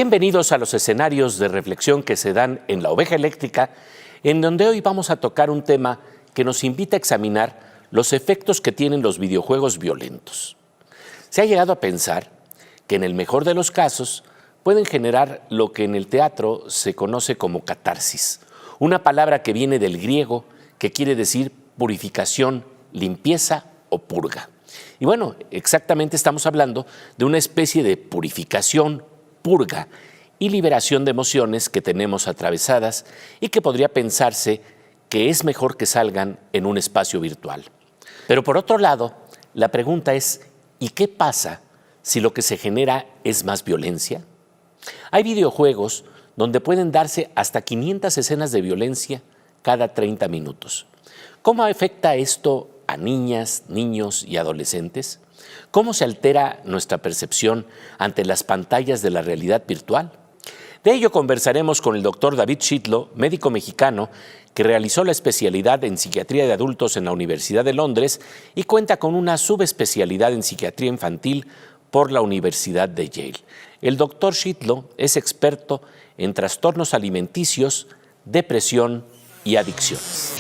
Bienvenidos a los escenarios de reflexión que se dan en La Oveja Eléctrica, en donde hoy vamos a tocar un tema que nos invita a examinar los efectos que tienen los videojuegos violentos. Se ha llegado a pensar que en el mejor de los casos pueden generar lo que en el teatro se conoce como catarsis, una palabra que viene del griego que quiere decir purificación, limpieza o purga. Y bueno, exactamente estamos hablando de una especie de purificación, purga y liberación de emociones que tenemos atravesadas y que podría pensarse que es mejor que salgan en un espacio virtual. Pero por otro lado, la pregunta es, ¿y qué pasa si lo que se genera es más violencia? Hay videojuegos donde pueden darse hasta 500 escenas de violencia cada 30 minutos. ¿Cómo afecta esto a niñas, niños y adolescentes? ¿Cómo se altera nuestra percepción ante las pantallas de la realidad virtual? De ello conversaremos con el doctor David Shitlow, médico mexicano que realizó la especialidad en psiquiatría de adultos en la Universidad de Londres y cuenta con una subespecialidad en psiquiatría infantil por la Universidad de Yale. El doctor Shitlow es experto en trastornos alimenticios, depresión y adicciones.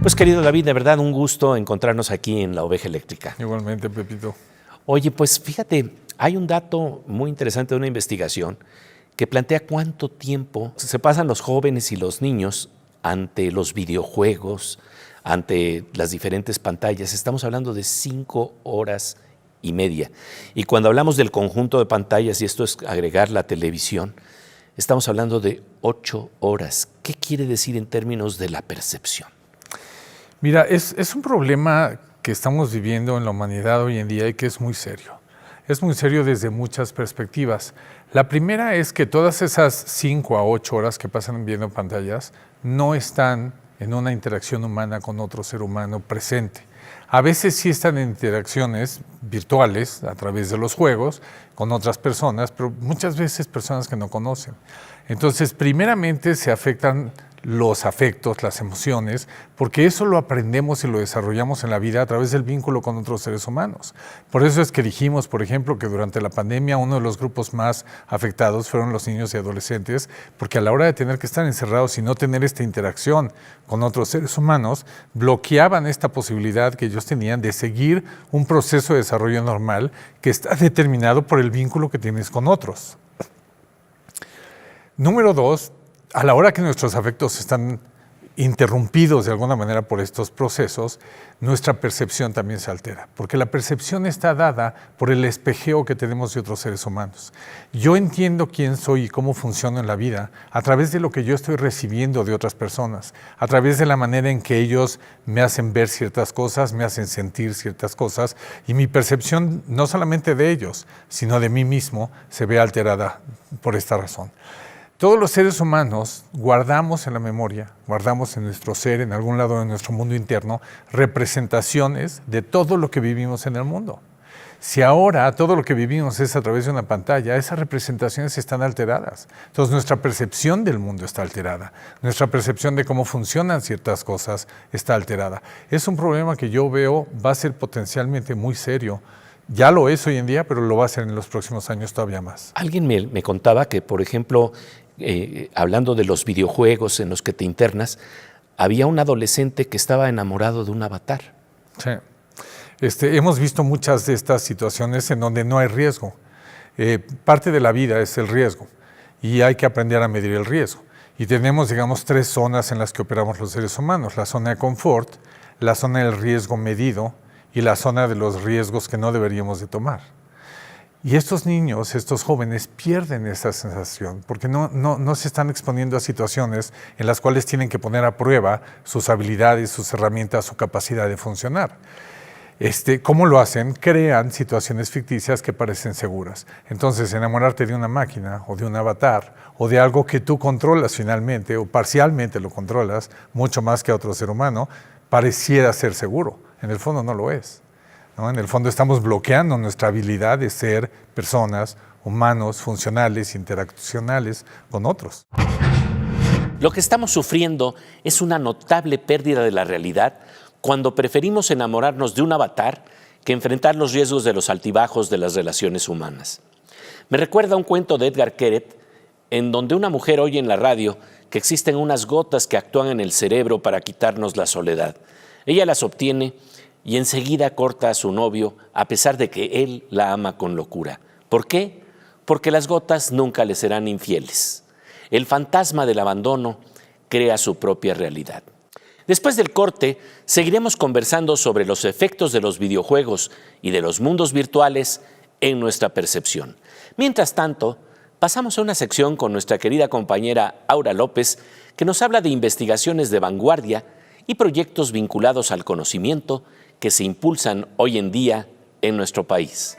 Pues querido David, de verdad un gusto encontrarnos aquí en La Oveja Eléctrica. Igualmente, Pepito. Oye, pues fíjate, hay un dato muy interesante de una investigación que plantea cuánto tiempo se pasan los jóvenes y los niños ante los videojuegos, ante las diferentes pantallas. Estamos hablando de 5 horas y media. Y cuando hablamos del conjunto de pantallas, y esto es agregar la televisión, estamos hablando de 8 horas. ¿Qué quiere decir en términos de la percepción? Mira, es un problema que estamos viviendo en la humanidad hoy en día y que es muy serio. Es muy serio desde muchas perspectivas. La primera es que todas esas 5 a 8 horas que pasan viendo pantallas no están en una interacción humana con otro ser humano presente. A veces sí están en interacciones virtuales a través de los juegos con otras personas, pero muchas veces personas que no conocen. Entonces, primeramente se afectan los afectos, las emociones, porque eso lo aprendemos y lo desarrollamos en la vida a través del vínculo con otros seres humanos. Por eso es que dijimos, por ejemplo, que durante la pandemia uno de los grupos más afectados fueron los niños y adolescentes, porque a la hora de tener que estar encerrados y no tener esta interacción con otros seres humanos, bloqueaban esta posibilidad que ellos tenían de seguir un proceso de desarrollo normal que está determinado por el vínculo que tienes con otros. Número 2, a la hora que nuestros afectos están interrumpidos de alguna manera por estos procesos, nuestra percepción también se altera, porque la percepción está dada por el espejeo que tenemos de otros seres humanos. Yo entiendo quién soy y cómo funciono en la vida a través de lo que yo estoy recibiendo de otras personas, a través de la manera en que ellos me hacen ver ciertas cosas, me hacen sentir ciertas cosas, y mi percepción no solamente de ellos, sino de mí mismo, se ve alterada por esta razón. Todos los seres humanos guardamos en la memoria, guardamos en nuestro ser, en algún lado de nuestro mundo interno, representaciones de todo lo que vivimos en el mundo. Si ahora todo lo que vivimos es a través de una pantalla, esas representaciones están alteradas. Entonces nuestra percepción del mundo está alterada, nuestra percepción de cómo funcionan ciertas cosas está alterada. Es un problema que yo veo va a ser potencialmente muy serio. Ya lo es hoy en día, pero lo va a ser en los próximos años todavía más. Alguien me contaba que, por ejemplo, hablando de los videojuegos en los que te internas, había un adolescente que estaba enamorado de un avatar. Sí. Hemos visto muchas de estas situaciones en donde no hay riesgo. Parte de la vida es el riesgo y hay que aprender a medir el riesgo. Y tenemos, digamos, 3 zonas en las que operamos los seres humanos: la zona de confort, la zona del riesgo medido y la zona de los riesgos que no deberíamos de tomar. Y estos niños, estos jóvenes pierden esa sensación porque no se están exponiendo a situaciones en las cuales tienen que poner a prueba sus habilidades, sus herramientas, su capacidad de funcionar. ¿Cómo lo hacen? Crean situaciones ficticias que parecen seguras. Entonces, enamorarte de una máquina o de un avatar o de algo que tú controlas finalmente o parcialmente lo controlas mucho más que a otro ser humano, pareciera ser seguro. En el fondo no lo es, ¿no? En el fondo estamos bloqueando nuestra habilidad de ser personas, humanos, funcionales, interaccionales con otros. Lo que estamos sufriendo es una notable pérdida de la realidad cuando preferimos enamorarnos de un avatar que enfrentar los riesgos de los altibajos de las relaciones humanas. Me recuerda un cuento de Edgar Keret, en donde una mujer oye en la radio que existen unas gotas que actúan en el cerebro para quitarnos la soledad. Ella las obtiene y enseguida corta a su novio, a pesar de que él la ama con locura. ¿Por qué? Porque las gotas nunca le serán infieles. El fantasma del abandono crea su propia realidad. Después del corte, seguiremos conversando sobre los efectos de los videojuegos y de los mundos virtuales en nuestra percepción. Mientras tanto, pasamos a una sección con nuestra querida compañera Aura López, que nos habla de investigaciones de vanguardia y proyectos vinculados al conocimiento que se impulsan hoy en día en nuestro país.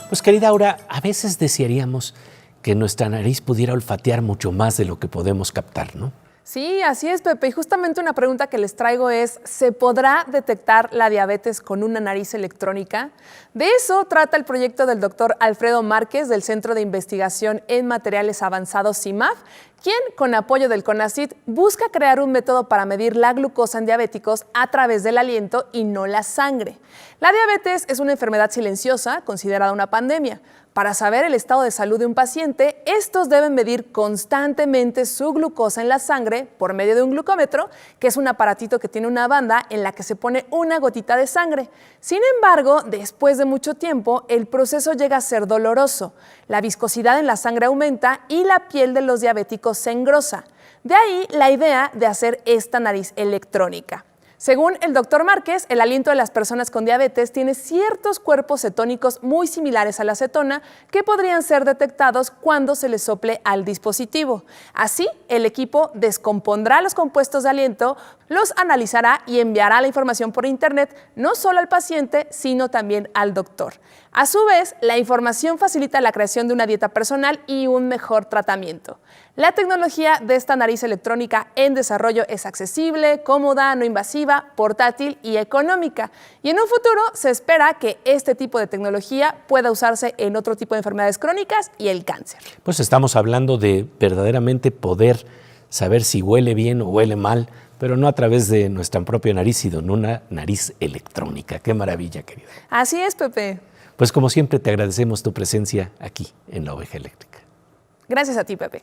Pues querida Aura, a veces desearíamos que nuestra nariz pudiera olfatear mucho más de lo que podemos captar, ¿no? Sí, así es, Pepe. Y justamente una pregunta que les traigo es, ¿se podrá detectar la diabetes con una nariz electrónica? De eso trata el proyecto del doctor Alfredo Márquez del Centro de Investigación en Materiales Avanzados CIMAV, quien, con apoyo del CONACYT, busca crear un método para medir la glucosa en diabéticos a través del aliento y no la sangre. La diabetes es una enfermedad silenciosa, considerada una pandemia. Para saber el estado de salud de un paciente, estos deben medir constantemente su glucosa en la sangre por medio de un glucómetro, que es un aparatito que tiene una banda en la que se pone una gotita de sangre. Sin embargo, después de mucho tiempo, el proceso llega a ser doloroso. La viscosidad en la sangre aumenta y la piel de los diabéticos se engrosa. De ahí la idea de hacer esta nariz electrónica. Según el doctor Márquez, el aliento de las personas con diabetes tiene ciertos cuerpos cetónicos muy similares a la acetona que podrían ser detectados cuando se les sople al dispositivo. Así, el equipo descompondrá los compuestos de aliento, los analizará y enviará la información por internet no solo al paciente, sino también al doctor. A su vez, la información facilita la creación de una dieta personal y un mejor tratamiento. La tecnología de esta nariz electrónica en desarrollo es accesible, cómoda, no invasiva, portátil y económica. Y en un futuro se espera que este tipo de tecnología pueda usarse en otro tipo de enfermedades crónicas y el cáncer. Pues estamos hablando de verdaderamente poder saber si huele bien o huele mal, pero no a través de nuestra propia nariz, sino en una nariz electrónica. ¡Qué maravilla, querida! Así es, Pepe. Pues como siempre te agradecemos tu presencia aquí en La Oveja Eléctrica. Gracias a ti, Pepe.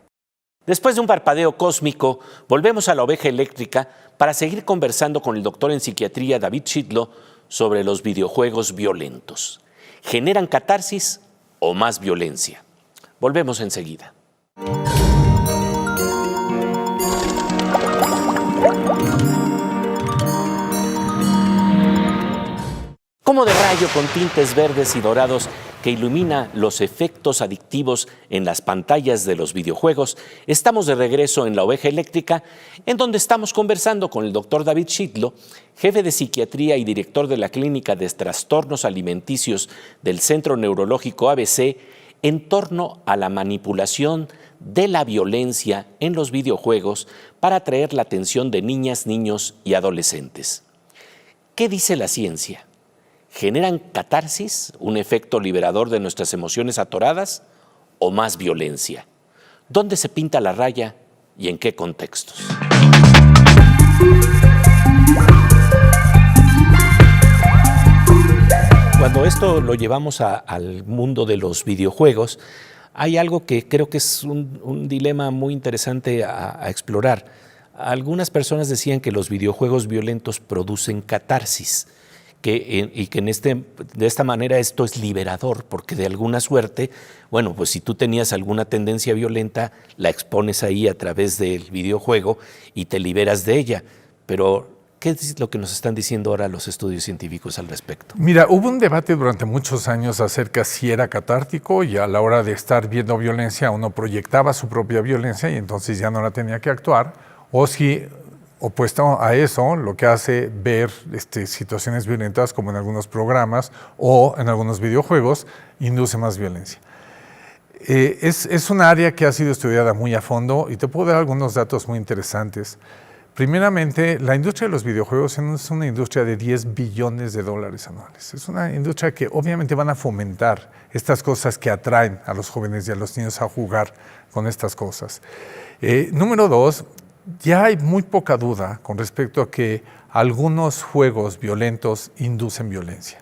Después de un parpadeo cósmico, volvemos a La Oveja Eléctrica para seguir conversando con el doctor en psiquiatría David Chitlo sobre los videojuegos violentos. ¿Generan catarsis o más violencia? Volvemos enseguida. Como de rayo con tintes verdes y dorados que ilumina los efectos adictivos en las pantallas de los videojuegos, estamos de regreso en La Oveja Eléctrica, en donde estamos conversando con el doctor David Chitlo, jefe de psiquiatría y director de la Clínica de Trastornos Alimenticios del Centro Neurológico ABC, en torno a la manipulación de la violencia en los videojuegos para atraer la atención de niñas, niños y adolescentes. ¿Qué dice la ciencia? ¿Generan catarsis, un efecto liberador de nuestras emociones atoradas, o más violencia? ¿Dónde se pinta la raya y en qué contextos? Cuando esto lo llevamos al mundo de los videojuegos, hay algo que creo que es un dilema muy interesante a explorar. Algunas personas decían que los videojuegos violentos producen catarsis, y que de esta manera esto es liberador, porque de alguna suerte, bueno, pues si tú tenías alguna tendencia violenta, la expones ahí a través del videojuego y te liberas de ella. Pero, ¿qué es lo que nos están diciendo ahora los estudios científicos al respecto? Mira, hubo un debate durante muchos años acerca si era catártico y a la hora de estar viendo violencia uno proyectaba su propia violencia y entonces ya no la tenía que actuar, o si opuesto a eso, lo que hace ver situaciones violentas como en algunos programas o en algunos videojuegos, induce más violencia. Es un área que ha sido estudiada muy a fondo y te puedo dar algunos datos muy interesantes. Primeramente, la industria de los videojuegos es una industria de $10 billones anuales. Es una industria que obviamente van a fomentar estas cosas que atraen a los jóvenes y a los niños a jugar con estas cosas. Número dos, ya hay muy poca duda con respecto a que algunos juegos violentos inducen violencia.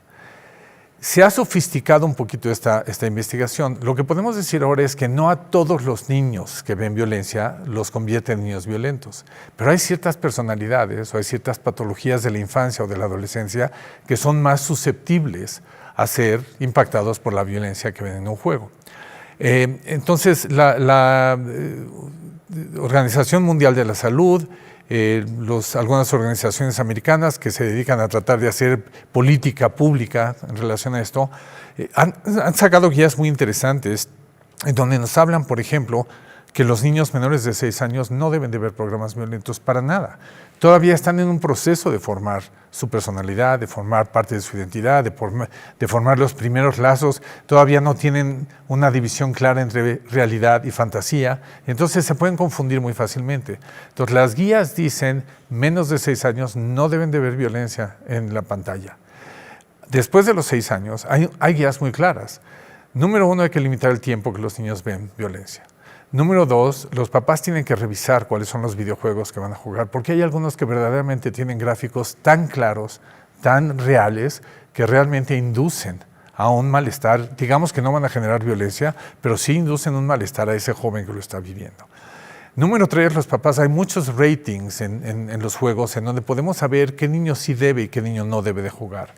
Se ha sofisticado un poquito esta investigación. Lo que podemos decir ahora es que no a todos los niños que ven violencia los convierte en niños violentos, pero hay ciertas personalidades o hay ciertas patologías de la infancia o de la adolescencia que son más susceptibles a ser impactados por la violencia que ven en un juego. Entonces, la Organización Mundial de la Salud, algunas organizaciones americanas que se dedican a tratar de hacer política pública en relación a esto, han sacado guías muy interesantes en donde nos hablan, por ejemplo, que los niños menores de 6 años no deben de ver programas violentos para nada. Todavía están en un proceso de formar su personalidad, de formar parte de su identidad, de formar los primeros lazos. Todavía no tienen una división clara entre realidad y fantasía, entonces se pueden confundir muy fácilmente. Entonces las guías dicen, menos de 6 años no deben de ver violencia en la pantalla. Después de los 6 años hay guías muy claras. Número 1, hay que limitar el tiempo que los niños ven violencia. Número 2, los papás tienen que revisar cuáles son los videojuegos que van a jugar, porque hay algunos que verdaderamente tienen gráficos tan claros, tan reales, que realmente inducen a un malestar. Digamos que no van a generar violencia, pero sí inducen un malestar a ese joven que lo está viviendo. Número 3, los papás, hay muchos ratings en los juegos en donde podemos saber qué niño sí debe y qué niño no debe de jugar.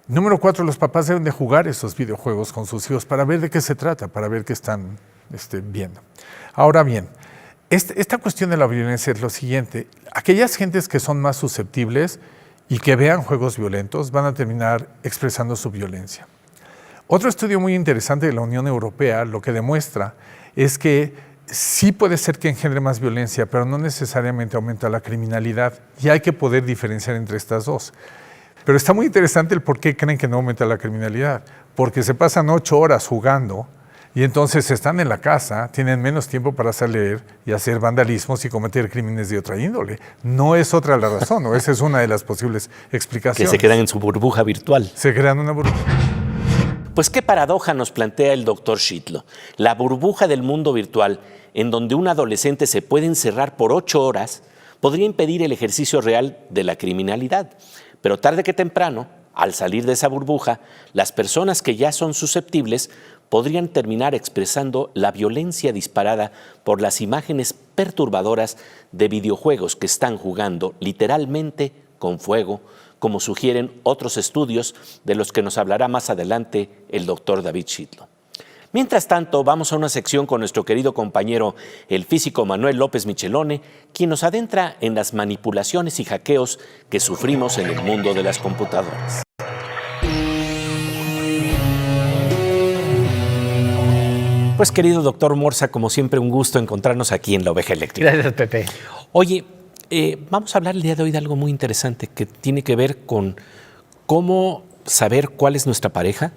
Número 4, los papás deben de jugar esos videojuegos con sus hijos para ver de qué se trata, para ver qué están viendo. Ahora bien, esta cuestión de la violencia es lo siguiente. Aquellas gentes que son más susceptibles y que vean juegos violentos van a terminar expresando su violencia. Otro estudio muy interesante de la Unión Europea lo que demuestra es que sí puede ser que engendre más violencia, pero no necesariamente aumenta la criminalidad, y hay que poder diferenciar entre estas dos. Pero está muy interesante el por qué creen que no aumenta la criminalidad, porque se pasan 8 horas jugando y entonces están en la casa, tienen menos tiempo para salir y hacer vandalismos y cometer crímenes de otra índole. No es otra la razón, ¿no? Esa es una de las posibles explicaciones. Que se quedan en su burbuja virtual. Se crean una burbuja. Pues qué paradoja nos plantea el doctor Schitlow. La burbuja del mundo virtual, en donde un adolescente se puede encerrar por 8 horas, podría impedir el ejercicio real de la criminalidad. Pero tarde que temprano, al salir de esa burbuja, las personas que ya son susceptibles podrían terminar expresando la violencia disparada por las imágenes perturbadoras de videojuegos que están jugando literalmente con fuego, como sugieren otros estudios de los que nos hablará más adelante el doctor David Schitlow. Mientras tanto, vamos a una sección con nuestro querido compañero, el físico Manuel López Michelone, quien nos adentra en las manipulaciones y hackeos que sufrimos en el mundo de las computadoras. Pues querido doctor Morza, como siempre un gusto encontrarnos aquí en La Oveja Eléctrica. Gracias, Pepe. Oye, vamos a hablar el día de hoy de algo muy interesante que tiene que ver con cómo saber cuál es nuestra pareja,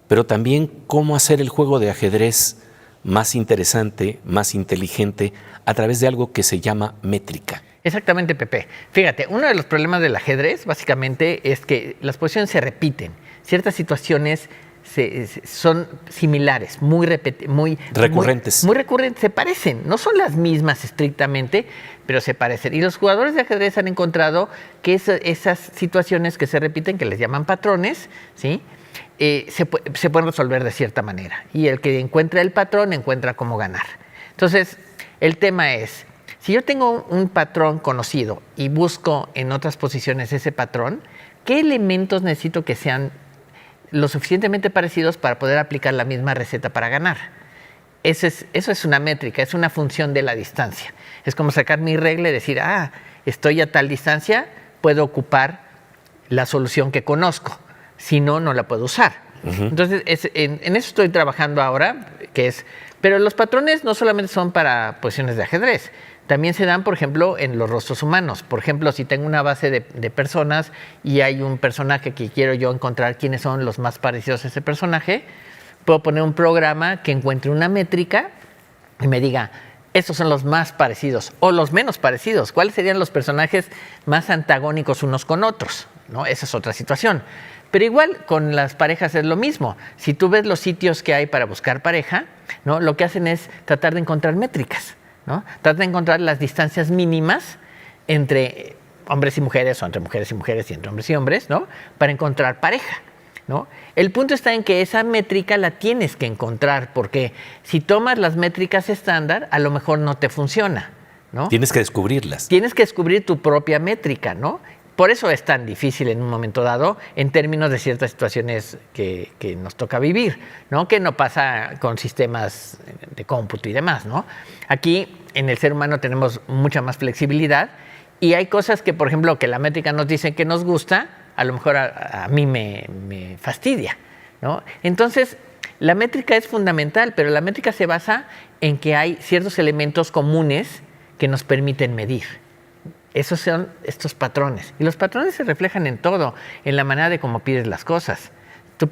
pero también cómo hacer el juego de ajedrez más interesante, más inteligente, a través de algo que se llama métrica. Exactamente, Pepe. Fíjate, uno de los problemas del ajedrez básicamente es que las posiciones se repiten. Ciertas situaciones son similares, muy recurrentes. Muy recurrentes, se parecen. No son las mismas estrictamente, pero se parecen. Y los jugadores de ajedrez han encontrado que esas situaciones que se repiten, que les llaman patrones, ¿sí?, se pueden resolver de cierta manera. Y el que encuentra el patrón encuentra cómo ganar. Entonces, el tema es, si yo tengo un patrón conocido y busco en otras posiciones ese patrón, ¿qué elementos necesito que sean lo suficientemente parecidos para poder aplicar la misma receta para ganar? Eso es una métrica, es una función de la distancia. Es como sacar mi regla y decir, estoy a tal distancia, puedo ocupar la solución que conozco. Si no, no la puedo usar. Uh-huh. Entonces, en eso estoy trabajando ahora, pero los patrones no solamente son para posiciones de ajedrez, también se dan, por ejemplo, en los rostros humanos. Por ejemplo, si tengo una base de personas y hay un personaje que quiero yo encontrar quiénes son los más parecidos a ese personaje, puedo poner un programa que encuentre una métrica y me diga, Estos son los más parecidos o los menos parecidos. ¿Cuáles serían los personajes más antagónicos unos con otros? ¿No? Esa es otra situación. Pero igual con las parejas es lo mismo. Si tú ves los sitios que hay para buscar pareja, ¿no? Lo que hacen es tratar de encontrar métricas, ¿no? Tratar de encontrar las distancias mínimas entre hombres y mujeres, o entre mujeres y mujeres y entre hombres y hombres, ¿no? Para encontrar pareja, ¿no? El punto está en que esa métrica la tienes que encontrar, porque si tomas las métricas estándar, a lo mejor no te funciona, ¿no? Tienes que descubrirlas. Tienes que descubrir tu propia métrica, ¿no? Por eso es tan difícil en un momento dado en términos de ciertas situaciones que nos toca vivir, ¿no? Que no pasa con sistemas de cómputo y demás, ¿no? Aquí en el ser humano tenemos mucha más flexibilidad y hay cosas que, por ejemplo, que la métrica nos dice que nos gusta, a lo mejor a mí me fastidia, ¿no? Entonces, la métrica es fundamental, pero la métrica se basa en que hay ciertos elementos comunes que nos permiten medir. Esos son estos patrones. Y los patrones se reflejan en todo, en la manera de cómo pides las cosas. Tú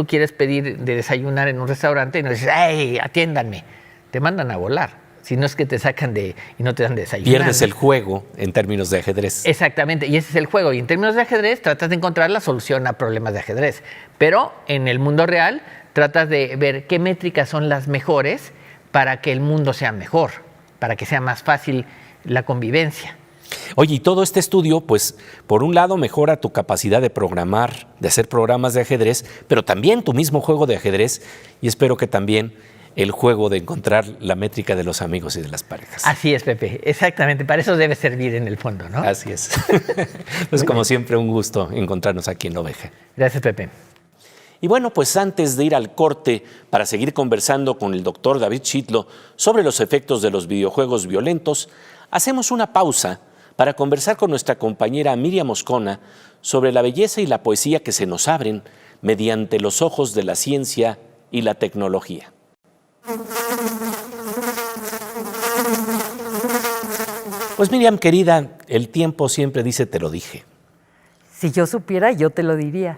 quieres pedir de desayunar en un restaurante y no dices, ¡hey, atiéndanme! Te mandan a volar. Si no es que te sacan y no te dan de desayunar. Pierdes el juego en términos de ajedrez. Exactamente, y ese es el juego. Y en términos de ajedrez, tratas de encontrar la solución a problemas de ajedrez. Pero en el mundo real, tratas de ver qué métricas son las mejores para que el mundo sea mejor, para que sea más fácil la convivencia. Oye, y todo este estudio, pues, por un lado mejora tu capacidad de programar, de hacer programas de ajedrez, pero también tu mismo juego de ajedrez, y espero que también el juego de encontrar la métrica de los amigos y de las parejas. Así es, Pepe, exactamente, para eso debe servir en el fondo, ¿no? Así es. Pues como siempre, un gusto encontrarnos aquí en La Oveja. Gracias, Pepe. Y bueno, pues antes de ir al corte para seguir conversando con el doctor David Chitlo sobre los efectos de los videojuegos violentos, hacemos una pausa para conversar con nuestra compañera Miriam Moscona sobre la belleza y la poesía que se nos abren mediante los ojos de la ciencia y la tecnología. Pues Miriam, querida, el tiempo siempre dice te lo dije. Si yo supiera, yo te lo diría.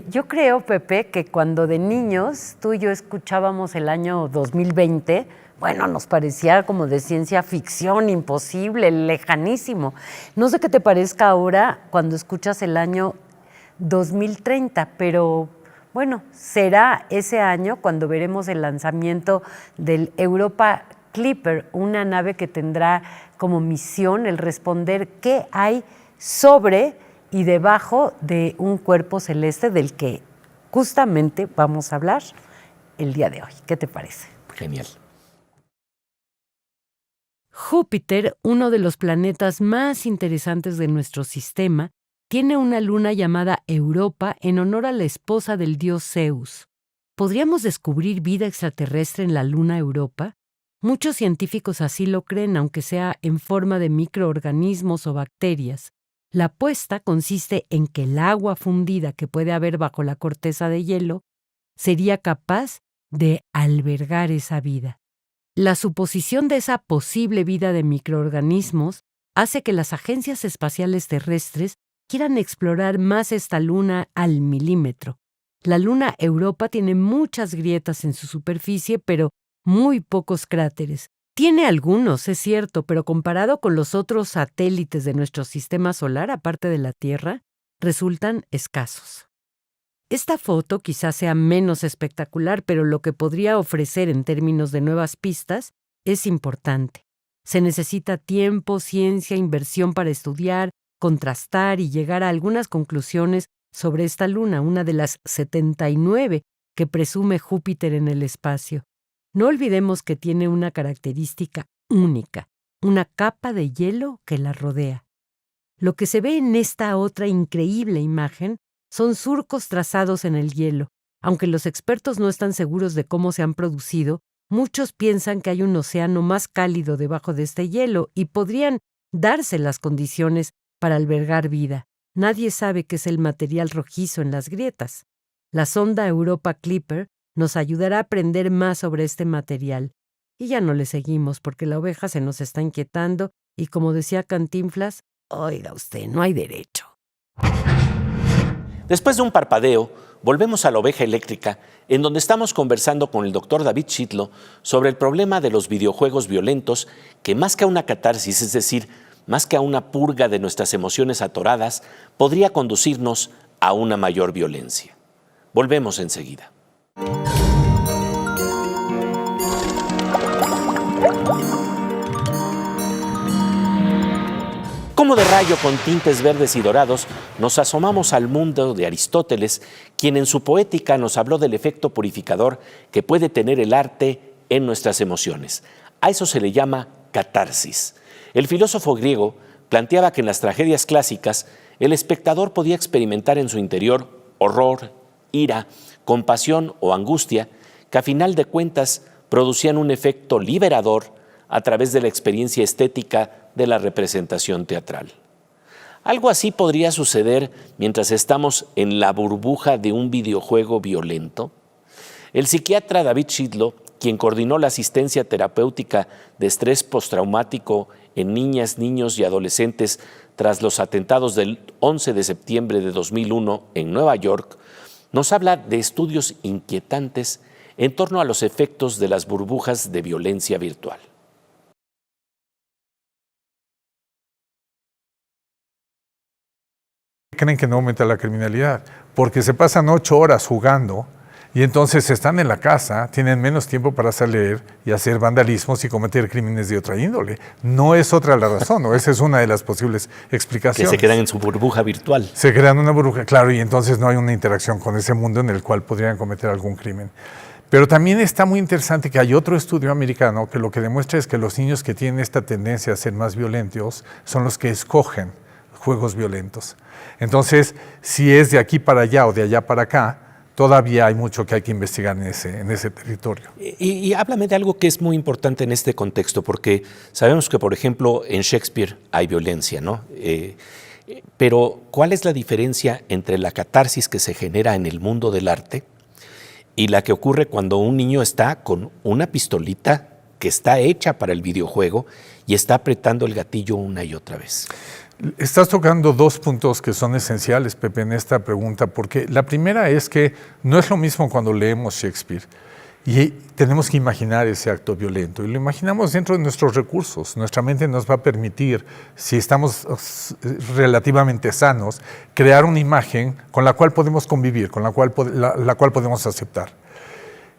Yo creo, Pepe, que cuando de niños tú y yo escuchábamos el año 2020, bueno, nos parecía como de ciencia ficción, imposible, lejanísimo. No sé qué te parezca ahora cuando escuchas el año 2030, pero bueno, será ese año cuando veremos el lanzamiento del Europa Clipper, una nave que tendrá como misión el responder qué hay sobre y debajo de un cuerpo celeste del que justamente vamos a hablar el día de hoy. ¿Qué te parece? Genial. Júpiter, uno de los planetas más interesantes de nuestro sistema, tiene una luna llamada Europa en honor a la esposa del dios Zeus. ¿Podríamos descubrir vida extraterrestre en la luna Europa? Muchos científicos así lo creen, aunque sea en forma de microorganismos o bacterias. La apuesta consiste en que el agua fundida que puede haber bajo la corteza de hielo sería capaz de albergar esa vida. La suposición de esa posible vida de microorganismos hace que las agencias espaciales terrestres quieran explorar más esta luna al milímetro. La luna Europa tiene muchas grietas en su superficie, pero muy pocos cráteres. Tiene algunos, es cierto, pero comparado con los otros satélites de nuestro sistema solar, aparte de la Tierra, resultan escasos. Esta foto quizás sea menos espectacular, pero lo que podría ofrecer en términos de nuevas pistas es importante. Se necesita tiempo, ciencia, inversión para estudiar, contrastar y llegar a algunas conclusiones sobre esta luna, una de las 79 que presume Júpiter en el espacio. No olvidemos que tiene una característica única, una capa de hielo que la rodea. Lo que se ve en esta otra increíble imagen son surcos trazados en el hielo. Aunque los expertos no están seguros de cómo se han producido, muchos piensan que hay un océano más cálido debajo de este hielo y podrían darse las condiciones para albergar vida. Nadie sabe qué es el material rojizo en las grietas. La sonda Europa Clipper nos ayudará a aprender más sobre este material. Y ya no le seguimos porque la oveja se nos está inquietando y, como decía Cantinflas, oiga usted, no hay derecho. Después de un parpadeo, volvemos a la oveja eléctrica, en donde estamos conversando con el doctor David Chitlo sobre el problema de los videojuegos violentos, que más que a una catarsis, es decir, más que a una purga de nuestras emociones atoradas, podría conducirnos a una mayor violencia. Volvemos enseguida. Como de rayo con tintes verdes y dorados, nos asomamos al mundo de Aristóteles, quien en su poética nos habló del efecto purificador que puede tener el arte en nuestras emociones. A eso se le llama catarsis. El filósofo griego planteaba que en las tragedias clásicas el espectador podía experimentar en su interior horror, ira, compasión o angustia, que a final de cuentas producían un efecto liberador a través de la experiencia estética de la representación teatral. Algo así podría suceder mientras estamos en la burbuja de un videojuego violento. El psiquiatra David Chitlo, quien coordinó la asistencia terapéutica de estrés postraumático en niñas, niños y adolescentes tras los atentados del 11 de septiembre de 2001 en Nueva York, nos habla de estudios inquietantes en torno a los efectos de las burbujas de violencia virtual. Creen que no aumenta la criminalidad, porque se pasan 8 horas jugando y entonces están en la casa, tienen menos tiempo para salir y hacer vandalismos y cometer crímenes de otra índole. No es otra la razón, ¿no? Esa es una de las posibles explicaciones. Que se quedan en su burbuja virtual. Se crean una burbuja, claro, y entonces no hay una interacción con ese mundo en el cual podrían cometer algún crimen. Pero también está muy interesante que hay otro estudio americano que lo que demuestra es que los niños que tienen esta tendencia a ser más violentos son los que escogen juegos violentos. Entonces, si es de aquí para allá o de allá para acá, todavía hay mucho que hay que investigar en ese territorio. Y háblame de algo que es muy importante en este contexto, porque sabemos que, por ejemplo, en Shakespeare hay violencia, ¿no? Pero, ¿cuál es la diferencia entre la catarsis que se genera en el mundo del arte y la que ocurre cuando un niño está con una pistolita que está hecha para el videojuego y está apretando el gatillo una y otra vez? Estás tocando 2 puntos que son esenciales, Pepe, en esta pregunta, porque la primera es que no es lo mismo cuando leemos Shakespeare y tenemos que imaginar ese acto violento y lo imaginamos dentro de nuestros recursos. Nuestra mente nos va a permitir, si estamos relativamente sanos, crear una imagen con la cual podemos convivir, con la cual podemos aceptar.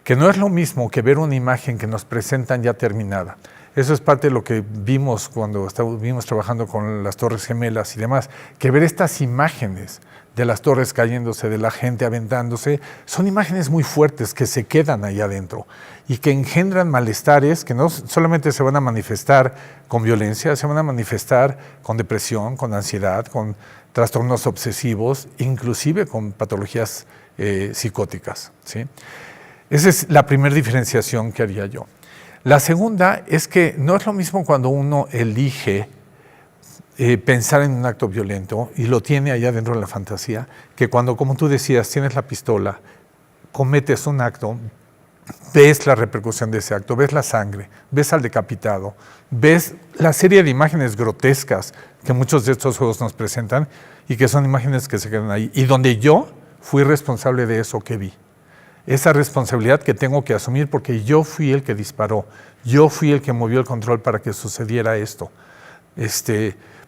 Que no es lo mismo que ver una imagen que nos presentan ya terminada. Eso es parte de lo que vimos cuando estuvimos trabajando con las Torres Gemelas y demás, que ver estas imágenes de las torres cayéndose, de la gente aventándose, son imágenes muy fuertes que se quedan ahí adentro y que engendran malestares que no solamente se van a manifestar con violencia, se van a manifestar con depresión, con ansiedad, con trastornos obsesivos, inclusive con patologías psicóticas, ¿sí? Esa es la primera diferenciación que haría yo. La segunda es que no es lo mismo cuando uno elige pensar en un acto violento y lo tiene allá dentro de la fantasía, que cuando, como tú decías, tienes la pistola, cometes un acto, ves la repercusión de ese acto, ves la sangre, ves al decapitado, ves la serie de imágenes grotescas que muchos de estos juegos nos presentan y que son imágenes que se quedan ahí y donde yo fui responsable de eso que vi. Esa responsabilidad que tengo que asumir porque yo fui el que disparó, yo fui el que movió el control para que sucediera esto.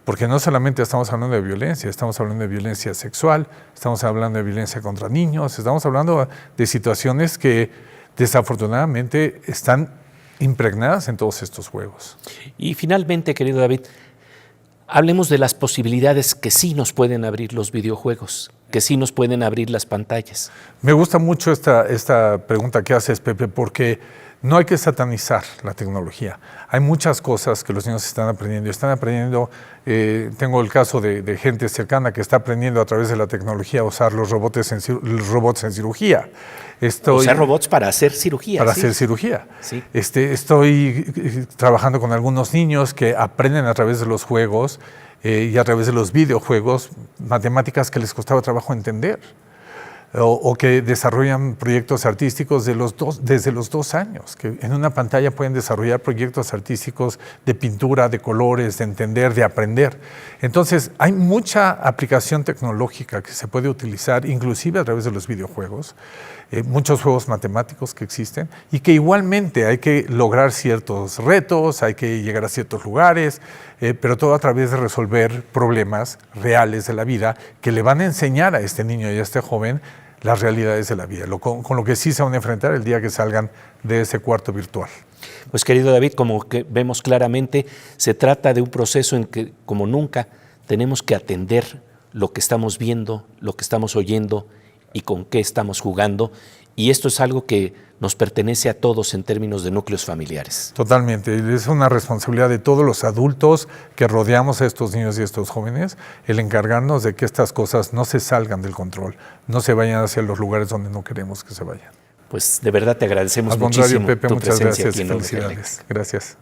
Porque no solamente estamos hablando de violencia, estamos hablando de violencia sexual, estamos hablando de violencia contra niños, estamos hablando de situaciones que desafortunadamente están impregnadas en todos estos juegos. Y finalmente, querido David, hablemos de las posibilidades que sí nos pueden abrir los videojuegos, que sí nos pueden abrir las pantallas. Me gusta mucho esta pregunta que haces, Pepe, porque no hay que satanizar la tecnología. Hay muchas cosas que los niños están aprendiendo. Tengo el caso de gente cercana que está aprendiendo a través de la tecnología a usar los robots en cirugía. Usar robots para hacer cirugía. Para hacer cirugía. Sí. Estoy trabajando con algunos niños que aprenden a través de los juegos y a través de los videojuegos matemáticas que les costaba trabajo entender. o que desarrollan proyectos artísticos desde los 2 años, que en una pantalla pueden desarrollar proyectos artísticos de pintura, de colores, de entender, de aprender. Entonces, hay mucha aplicación tecnológica que se puede utilizar, inclusive a través de los videojuegos, muchos juegos matemáticos que existen, y que igualmente hay que lograr ciertos retos, hay que llegar a ciertos lugares, pero todo a través de resolver problemas reales de la vida que le van a enseñar a este niño y a este joven las realidades de la vida, con lo que sí se van a enfrentar el día que salgan de ese cuarto virtual. Pues querido David, como que vemos claramente, se trata de un proceso en que como nunca tenemos que atender lo que estamos viendo, lo que estamos oyendo y con qué estamos jugando, y esto es algo que nos pertenece a todos en términos de núcleos familiares. Totalmente, es una responsabilidad de todos los adultos que rodeamos a estos niños y a estos jóvenes, el encargarnos de que estas cosas no se salgan del control, no se vayan hacia los lugares donde no queremos que se vayan. Pues de verdad te agradecemos muchísimo. Al contrario, Pepe, tu muchas presencia gracias aquí y en felicidades. Gracias.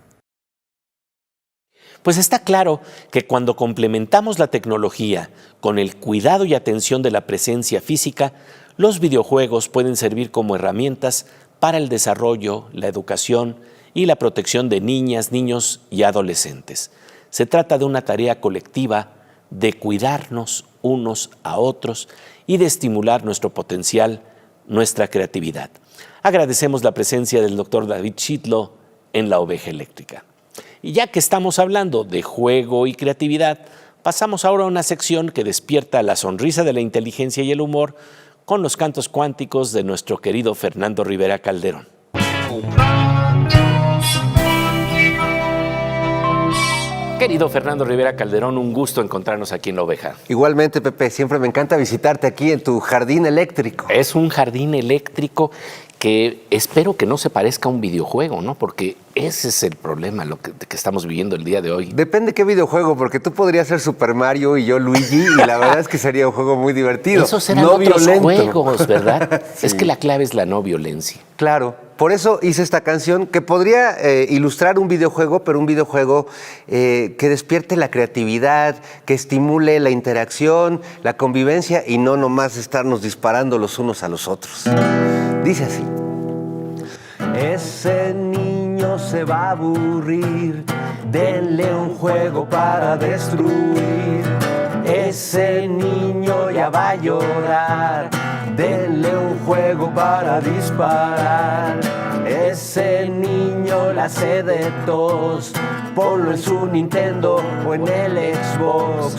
Pues está claro que cuando complementamos la tecnología con el cuidado y atención de la presencia física, los videojuegos pueden servir como herramientas para el desarrollo, la educación y la protección de niñas, niños y adolescentes. Se trata de una tarea colectiva de cuidarnos unos a otros y de estimular nuestro potencial, nuestra creatividad. Agradecemos la presencia del doctor David Schidlow en La Oveja Eléctrica. Y ya que estamos hablando de juego y creatividad, pasamos ahora a una sección que despierta la sonrisa de la inteligencia y el humor con los cantos cuánticos de nuestro querido Fernando Rivera Calderón. Querido Fernando Rivera Calderón, un gusto encontrarnos aquí en La Oveja. Igualmente, Pepe, siempre me encanta visitarte aquí en tu jardín eléctrico. Es un jardín eléctrico que espero que no se parezca a un videojuego, ¿no? Porque ese es el problema que estamos viviendo el día de hoy. Depende qué videojuego, porque tú podrías ser Super Mario y yo Luigi, y la verdad es que sería un juego muy divertido. Esos serán no otros violento. juegos, ¿verdad? Sí. Es que la clave es la no violencia. Claro, por eso hice esta canción que podría ilustrar un videojuego, pero un videojuego que despierte la creatividad, que estimule la interacción, la convivencia y no nomás estarnos disparando los unos a los otros. Dice así. Ese niño se va a aburrir, denle un juego para destruir. Ese niño ya va a llorar, denle un juego para disparar. Ese niño la hace de tos, ponlo en su Nintendo o en el Xbox.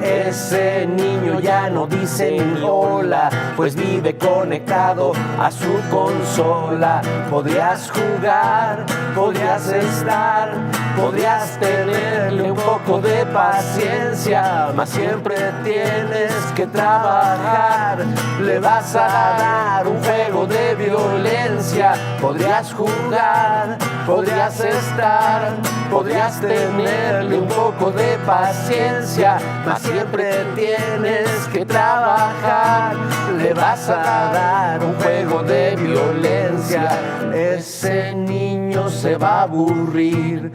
Ese niño ya no dice ni hola, pues vive conectado a su consola. Podrías jugar, podrías estar, podrías tenerle un poco de paciencia, mas siempre tienes que trabajar. Le vas a dar un juego de violencia. Podrías jugar, podrías estar, podrías tenerle un poco de paciencia, mas siempre tienes que trabajar. Le vas a dar un juego de violencia. Ese niño se va a aburrir,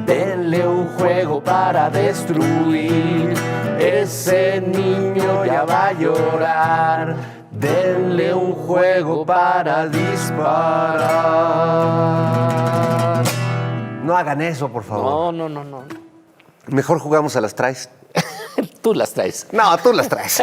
denle un juego para destruir. Ese niño ya va a llorar, denle un juego para disparar. No hagan eso, por favor. No. Mejor jugamos a las traes. Tú las traes. No, tú las traes.